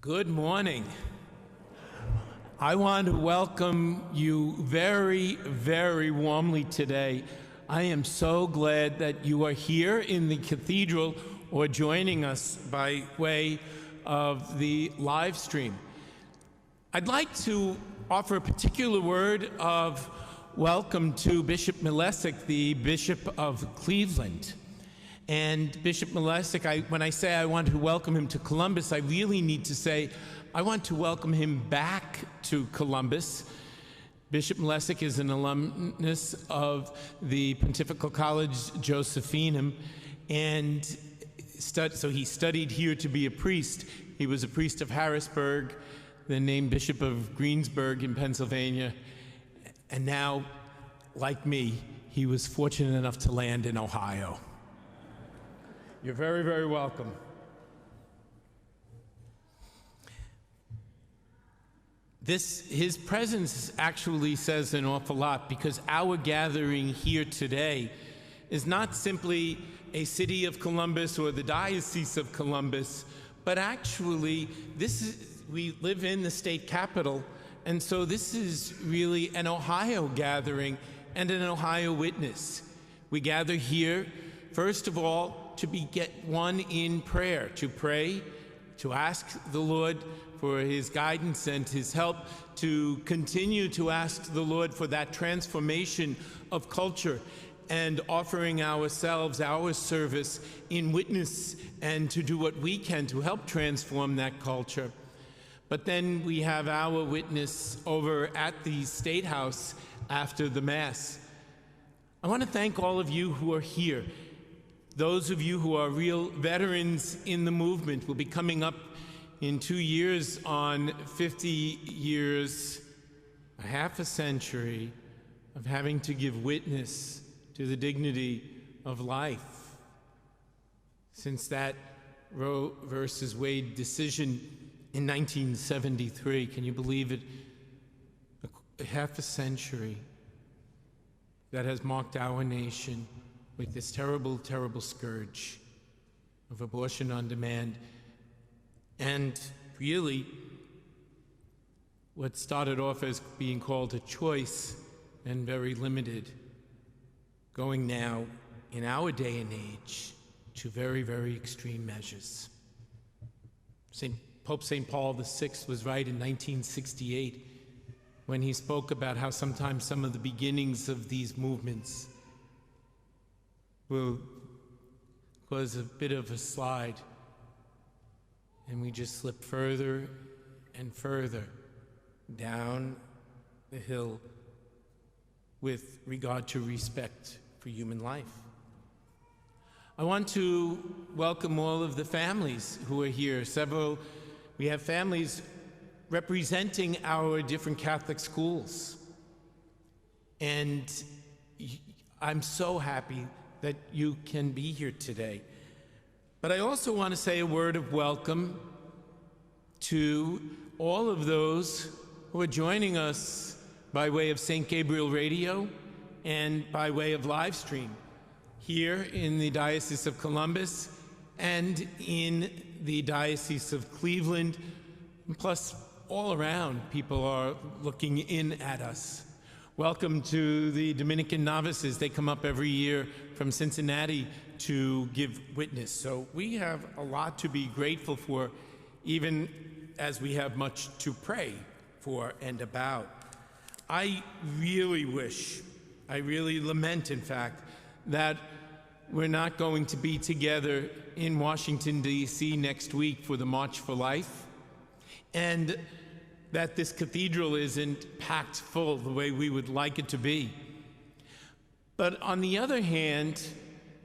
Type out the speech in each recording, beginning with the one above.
Good morning. I want to welcome you very, very warmly today. I am so glad that you are here in the cathedral or joining us by way of the live stream. I'd like to offer a particular word of welcome to Bishop Malesic, the Bishop of Cleveland. And Bishop Malesic, when I say I want to welcome him to Columbus, I really need to say I want to welcome him back to Columbus. Bishop Malesic is an alumnus of the Pontifical College Josephinum, and so he studied here to be a priest. He was a priest of Harrisburg, then named Bishop of Greensburg in Pennsylvania, and now, like me, he was fortunate enough to land in Ohio. You're very, very welcome. His presence actually says an awful lot, because our gathering here today is not simply a city of Columbus or the Diocese of Columbus, but actually we live in the state capital, and so this is really an Ohio gathering and an Ohio witness. We gather here, first of all, to get one in prayer, to pray, to ask the Lord for his guidance and his help, to continue to ask the Lord for that transformation of culture, and offering ourselves, our service in witness, and to do what we can to help transform that culture. But then we have our witness over at the State House after the Mass. I want to thank all of you who are here. Those of you who are real veterans in the movement will be coming up in 2 years on 50 years, a half a century of having to give witness to the dignity of life. Since that Roe versus Wade decision in 1973, can you believe it? A half a century that has marked our nation with this terrible, terrible scourge of abortion on demand. And really, what started off as being called a choice and very limited, going now, in our day and age, to very, very extreme measures. Pope St. Paul VI was right in 1968 when he spoke about how sometimes some of the beginnings of these movements will cause a bit of a slide, and we just slip further and further down the hill with regard to respect for human life. I want to welcome all of the families who are here. We have families representing our different Catholic schools, and I'm so happy that you can be here today. But I also want to say a word of welcome to all of those who are joining us by way of St. Gabriel Radio and by way of live stream here in the Diocese of Columbus and in the Diocese of Cleveland. Plus, all around, people are looking in at us. Welcome to the Dominican novices. They come up every year from Cincinnati to give witness. So we have a lot to be grateful for, even as we have much to pray for and about. I really wish, I really lament, in fact, that we're not going to be together in Washington, D.C. next week for the March for Life, and that this cathedral isn't packed full the way we would like it to be. But on the other hand,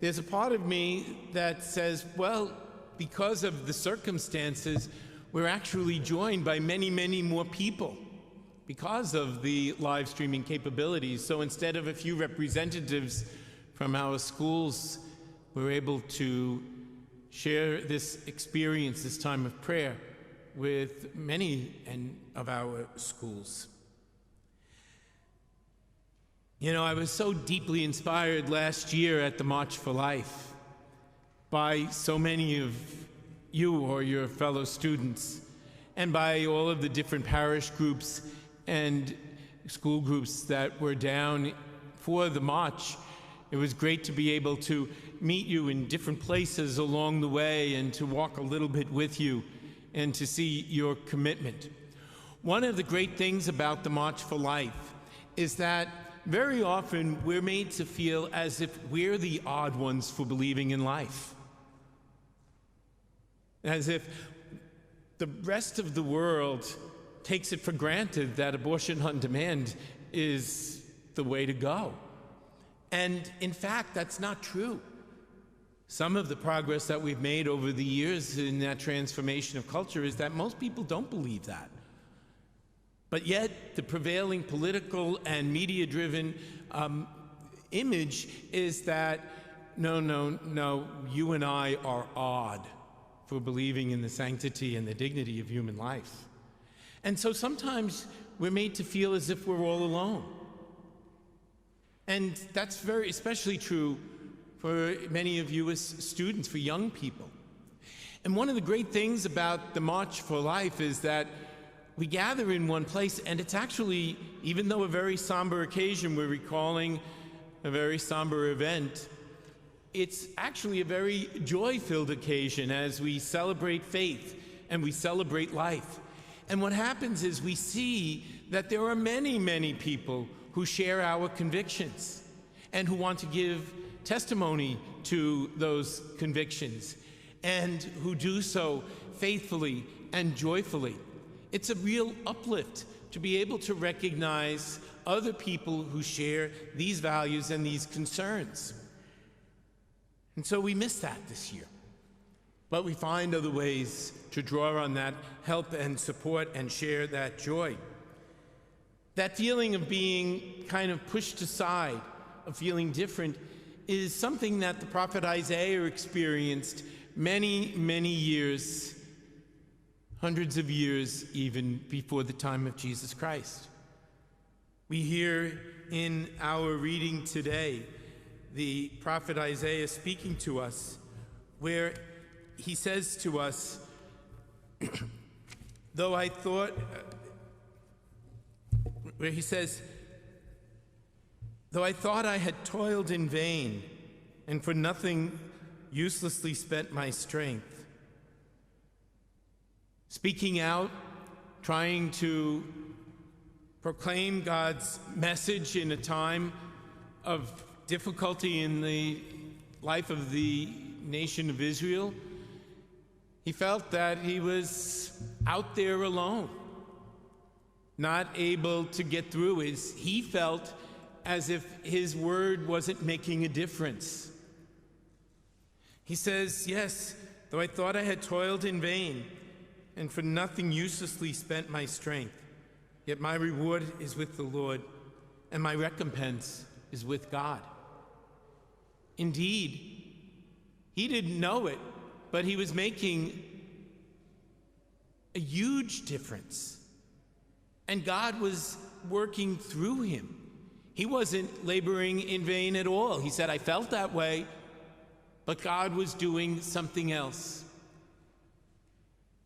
there's a part of me that says, well, because of the circumstances, we're actually joined by many, many more people because of the live streaming capabilities. So instead of a few representatives from our schools, we're able to share this experience, this time of prayer, with many of our schools. You know, I was so deeply inspired last year at the March for Life by so many of you or your fellow students. and by all of the different parish groups and school groups that were down for the march. It was great to be able to meet you in different places along the way and to walk a little bit with you and to see your commitment. One of the great things about the March for Life is that very often we're made to feel as if we're the odd ones for believing in life. As if the rest of the world takes it for granted that abortion on demand is the way to go. And in fact, that's not true. Some of the progress that we've made over the years in that transformation of culture is that most people don't believe that. But yet, the prevailing political and media-driven image is that, no, you and I are odd for believing in the sanctity and the dignity of human life. And so sometimes we're made to feel as if we're all alone. And that's especially true for many of you as students, for young people. And one of the great things about the March for Life is that we gather in one place, and it's actually, even though a very somber occasion, we're recalling a very somber event, it's actually a very joy-filled occasion as we celebrate faith and we celebrate life. And what happens is we see that there are many, many people who share our convictions and who want to give testimony to those convictions and who do so faithfully and joyfully. It's a real uplift to be able to recognize other people who share these values and these concerns. And so we miss that this year. But we find other ways to draw on that, help and support and share that joy. That feeling of being kind of pushed aside, of feeling different, is something that the prophet Isaiah experienced many, many years, hundreds of years even before the time of Jesus Christ. We hear in our reading today the prophet Isaiah speaking to us, where he says to us, though I thought I had toiled in vain and for nothing uselessly spent my strength. Speaking out, trying to proclaim God's message in a time of difficulty in the life of the nation of Israel, he felt that he was out there alone, not able to get through. He felt as if his word wasn't making a difference. He says, yes, though I thought I had toiled in vain and for nothing uselessly spent my strength, yet my reward is with the Lord and my recompense is with God. Indeed, he didn't know it, but he was making a huge difference. And God was working through him. He wasn't laboring in vain at all. He said, I felt that way, but God was doing something else.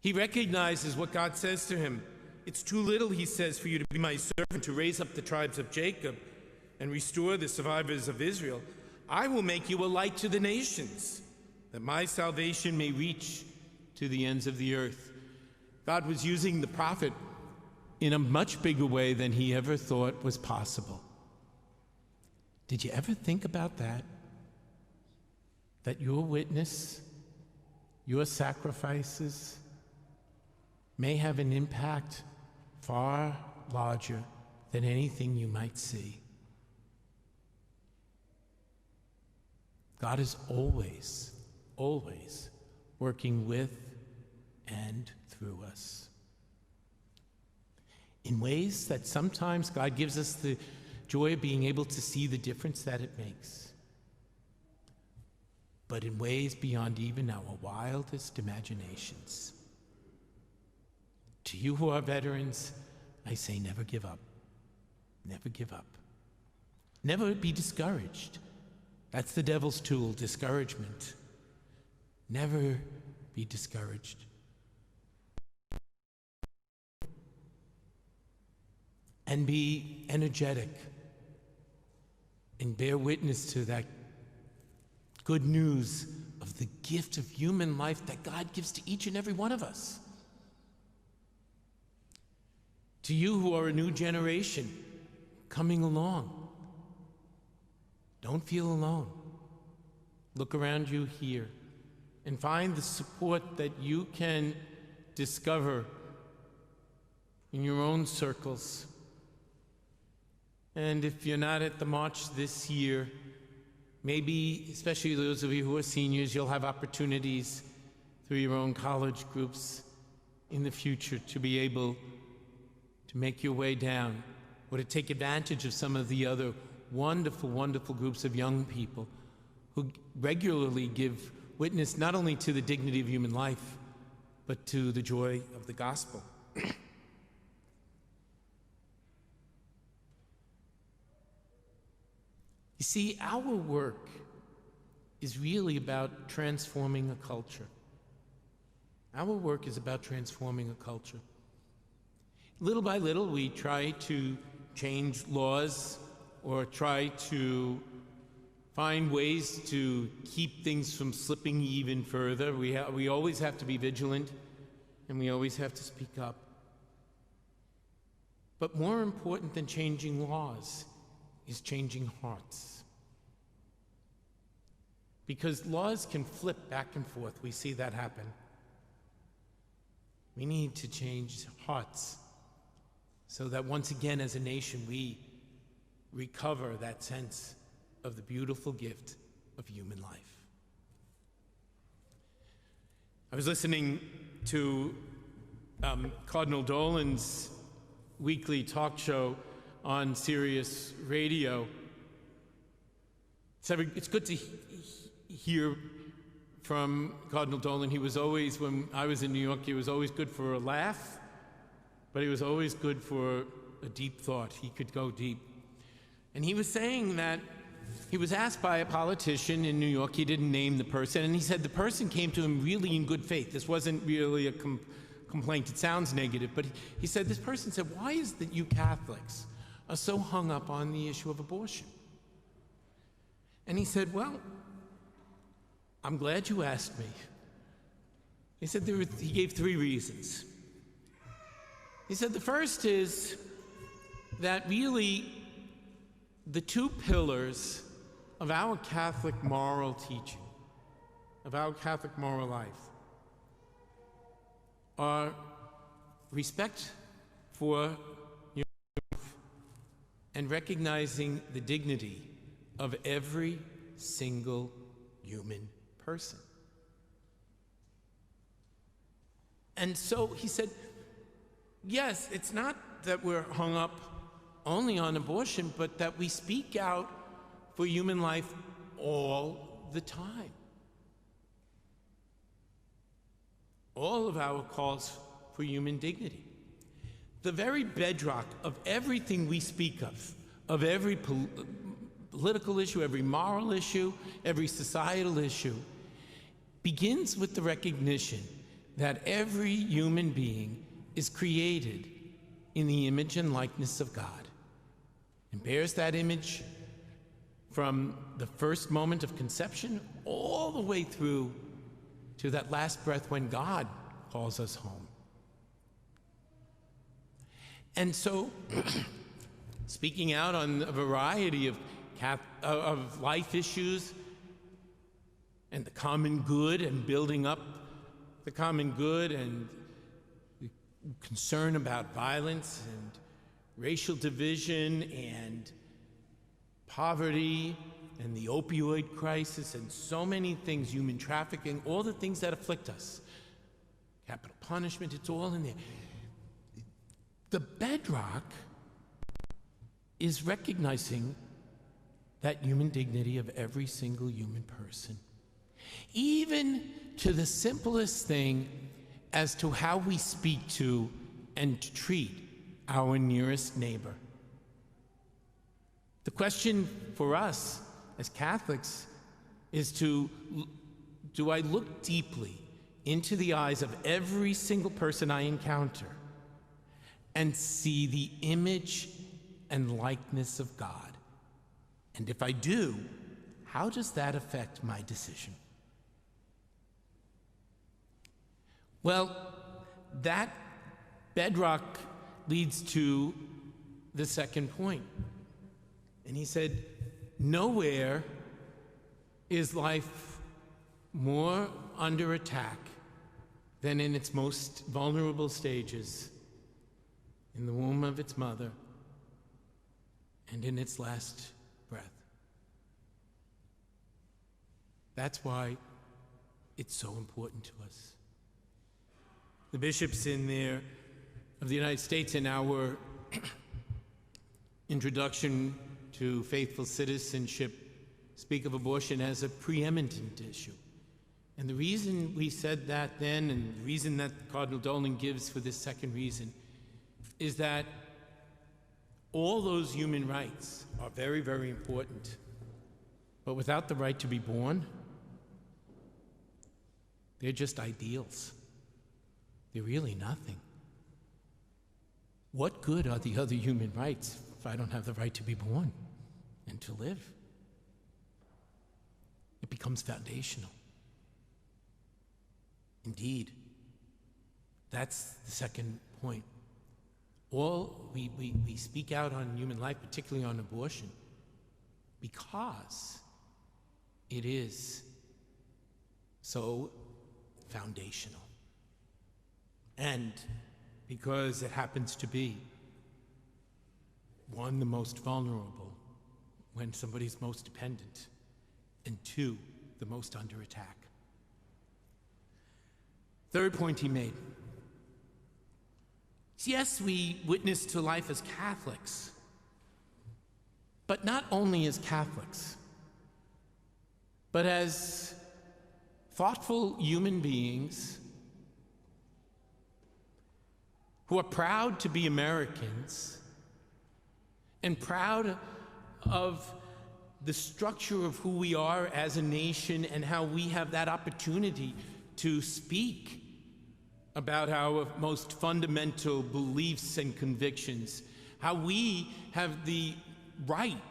He recognizes what God says to him. It's too little, he says, for you to be my servant, to raise up the tribes of Jacob and restore the survivors of Israel. I will make you a light to the nations, that my salvation may reach to the ends of the earth. God was using the prophet in a much bigger way than he ever thought was possible. Did you ever think about that? That your witness, your sacrifices may have an impact far larger than anything you might see. God is always, always working with and through us. In ways that sometimes God gives us the joy of being able to see the difference that it makes. But in ways beyond even our wildest imaginations. To you who are veterans, I say never give up. Never give up. Never be discouraged. That's the devil's tool, discouragement. Never be discouraged. and be energetic and bear witness to that good news of the gift of human life that God gives to each and every one of us. To you who are a new generation coming along, don't feel alone. Look around you here and find the support that you can discover in your own circles. And if you're not at the march this year, maybe, especially those of you who are seniors, you'll have opportunities through your own college groups in the future to be able to make your way down, or to take advantage of some of the other wonderful, wonderful groups of young people who regularly give witness not only to the dignity of human life, but to the joy of the gospel. You see, our work is really about transforming a culture. Our work is about transforming a culture. Little by little, we try to change laws or try to find ways to keep things from slipping even further. We always have to be vigilant, and we always have to speak up. But more important than changing laws is changing hearts. Because laws can flip back and forth. We see that happen. We need to change hearts so that once again as a nation we recover that sense of the beautiful gift of human life. I was listening to Cardinal Dolan's weekly talk show on Sirius Radio. It's good to hear from Cardinal Dolan. He was always, when I was in New York, he was always good for a laugh, but he was always good for a deep thought. He could go deep. And he was saying that he was asked by a politician in New York, he didn't name the person, and he said the person came to him really in good faith. This wasn't really a complaint. It sounds negative, but he said, this person said, why is it that you Catholics are so hung up on the issue of abortion? And he said, well, I'm glad you asked me. He said he gave 3 reasons. He said the first is that really the 2 pillars of our Catholic moral teaching, of our Catholic moral life, are respect for your life and recognizing the dignity of every single human person. And so he said, yes, it's not that we're hung up only on abortion, but that we speak out for human life all the time. All of our calls for human dignity. The very bedrock of everything we speak of every political issue, every moral issue, every societal issue, begins with the recognition that every human being is created in the image and likeness of God and bears that image from the first moment of conception all the way through to that last breath when God calls us home. And so, speaking out on a variety of life issues and the common good and building up the common good and concern about violence and racial division and poverty and the opioid crisis and so many things, human trafficking, all the things that afflict us, capital punishment, it's all in there. The bedrock is recognizing that human dignity of every single human person, even to the simplest thing as to how we speak to and treat our nearest neighbor. The question for us as Catholics is do I look deeply into the eyes of every single person I encounter and see the image and likeness of God? And if I do, how does that affect my decision? Well, that bedrock leads to the second point. And he said, nowhere is life more under attack than in its most vulnerable stages, in the womb of its mother and in its last breath. That's why it's so important to us. The bishops of the United States in our introduction to faithful citizenship speak of abortion as a preeminent issue. And the reason we said that then, and the reason that Cardinal Dolan gives for this second reason, is that all those human rights are very, very important. But without the right to be born, they're just ideals. They're really nothing. What good are the other human rights if I don't have the right to be born and to live? It becomes foundational. Indeed, that's the second point. We speak out on human life, particularly on abortion, because it is so foundational. And because it happens to be, one, the most vulnerable when somebody's most dependent, and two, the most under attack. Third point he made. Yes, we witness to life as Catholics, but not only as Catholics, but as thoughtful human beings who are proud to be Americans and proud of the structure of who we are as a nation and how we have that opportunity to speak about our most fundamental beliefs and convictions, how we have the right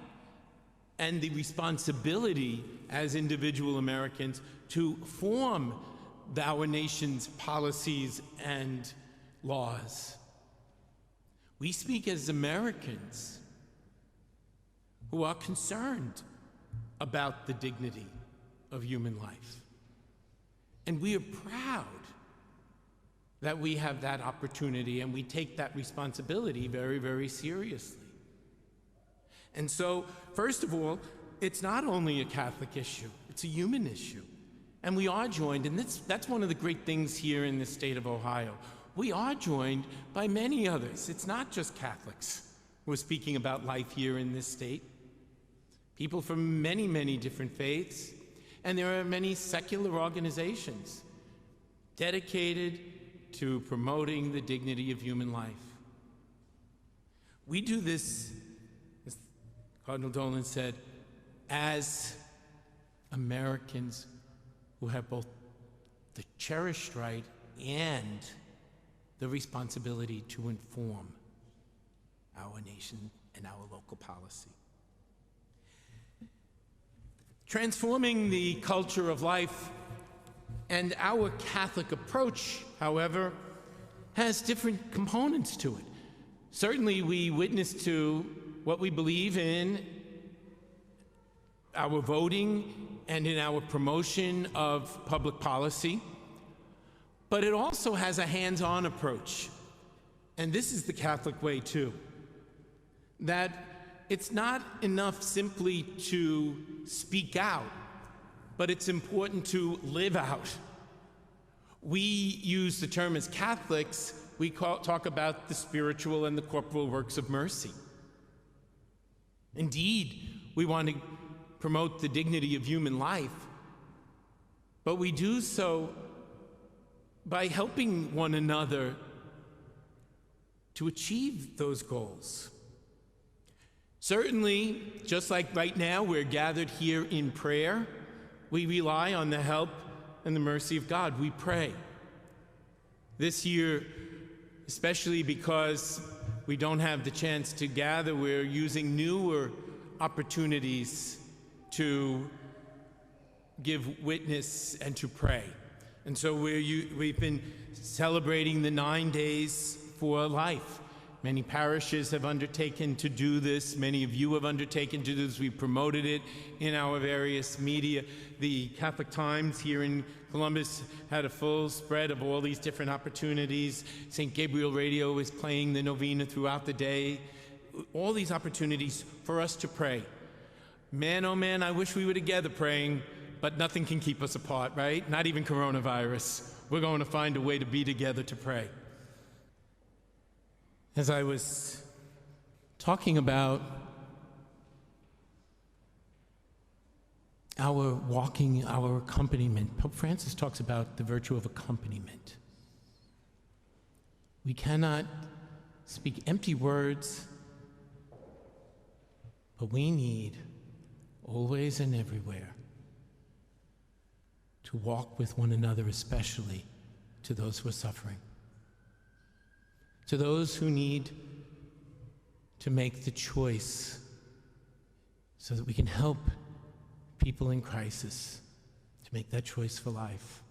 and the responsibility as individual Americans to form our nation's policies and laws. We speak as Americans who are concerned about the dignity of human life. And we are proud that we have that opportunity, and we take that responsibility very, very seriously. And so, first of all, it's not only a Catholic issue, it's a human issue. And we are joined, and that's one of the great things here in the state of Ohio. We are joined by many others. It's not just Catholics who are speaking about life here in this state. People from many, many different faiths, and there are many secular organizations dedicated to promoting the dignity of human life. We do this, as Cardinal Dolan said, as Americans who have both the cherished right and the responsibility to inform our nation and our local policy. Transforming the culture of life and our Catholic approach, however, has different components to it. Certainly, we witness to what we believe in our voting and in our promotion of public policy, but it also has a hands-on approach. And this is the Catholic way, too. That it's not enough simply to speak out, but it's important to live out. We use the term as Catholics, we talk about the spiritual and the corporal works of mercy. Indeed, we want to promote the dignity of human life, but we do so by helping one another to achieve those goals. Certainly, just like right now we're gathered here in prayer, we rely on the help and the mercy of God. We pray. This year, especially because we don't have the chance to gather, we're using newer opportunities to give witness and to pray. And so we've been celebrating the 9 days for life. Many parishes have undertaken to do this. Many of you have undertaken to do this. We promoted it in our various media. The Catholic Times here in Columbus had a full spread of all these different opportunities. St. Gabriel Radio is playing the novena throughout the day. All these opportunities for us to pray. Man, oh man, I wish we were together praying, but nothing can keep us apart, right? Not even coronavirus. We're going to find a way to be together to pray. As I was talking about our walking, our accompaniment, Pope Francis talks about the virtue of accompaniment. We cannot speak empty words, but we need, always and everywhere, to walk with one another, especially to those who are suffering. To those who need to make the choice so that we can help people in crisis to make that choice for life.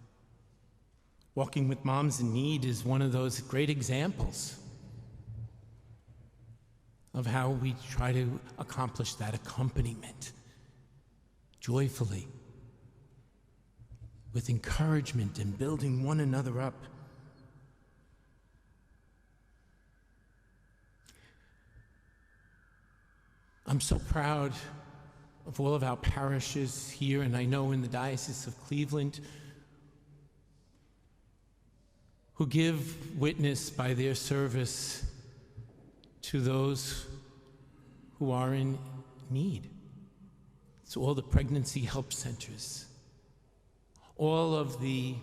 Walking with Moms in Need is one of those great examples of how we try to accomplish that accompaniment joyfully, with encouragement and building one another up. I'm so proud of all of our parishes here, and I know in the Diocese of Cleveland, who give witness by their service to those who are in need. It's all the pregnancy help centers, all of the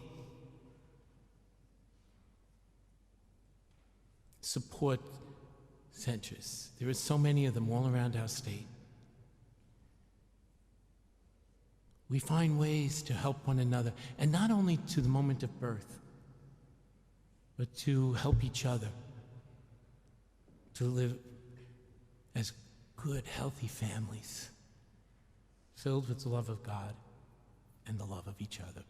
support centers. There are so many of them all around our state. We find ways to help one another, and not only to the moment of birth, but to help each other to live as good, healthy families, filled with the love of God and the love of each other.